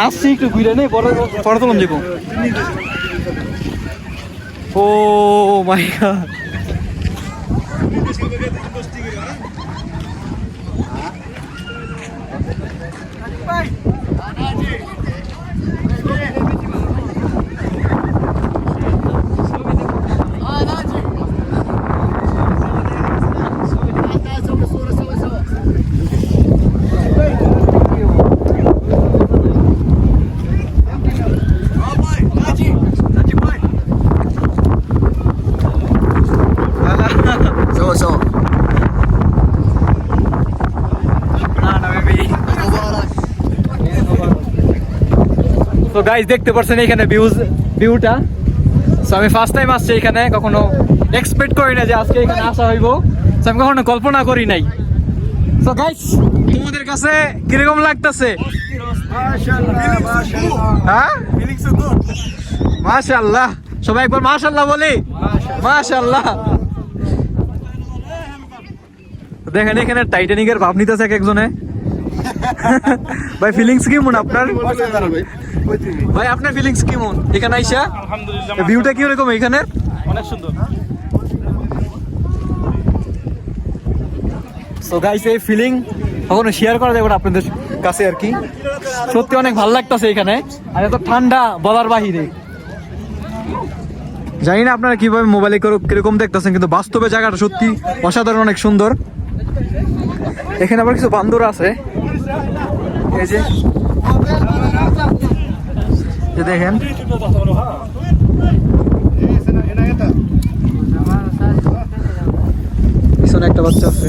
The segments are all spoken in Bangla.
আসছি একটু ঘুরে নেই পরে তুলন যাবো। ও মাই গড, তো গাইস দেখতে পাচ্ছেন এখানে ভিউটা। সো আমি ফার্স্ট টাইম আসছি এখানে, কখনো এক্সপেক্ট করি না যে আজকে এখানে আসা হইব, সো আমি কখনো কল্পনা করি নাই। সো গাইস তোমাদের কাছে কিরকম লাগতেছে? হ্যাঁ মাশাআল্লাহ, সবাই একবার মাশাআল্লাহ বলি। মাশাআল্লাহ, দেখেন এখানে টাইটানিকের ভাব নিতেছে এক একজনে। ভাই ফিলিংস কেমন আপনার? ভাই আপনার ফিলিংস কেমন এখানে আইসা? আলহামদুলিল্লাহ, ভিউটা কি রকম এখানে? অনেক সুন্দর। সো গাইস এই ফিলিং কখনো শেয়ার করা যাবে না আপনাদের কাছে আর কি। সত্যি অনেক ভালো লাগতেছে এখানে, আর এত ঠান্ডা বলার বাহিরে। জানি না আপনারা কিভাবে মোবাইলে কিরকম দেখতেছেন, কিন্তু বাস্তবে জায়গাটা সত্যি অসাধারণ, অনেক সুন্দর। এখানে আবার কিছু বান্দর আছে, এই যে দেখেন পিছনে একটা বাচ্চা আছে।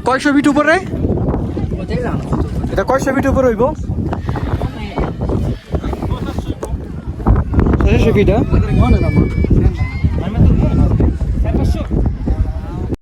কয়শো ফিট উপরে? এটা কয়শো ফিট উপরে হইব? 600 ফিট।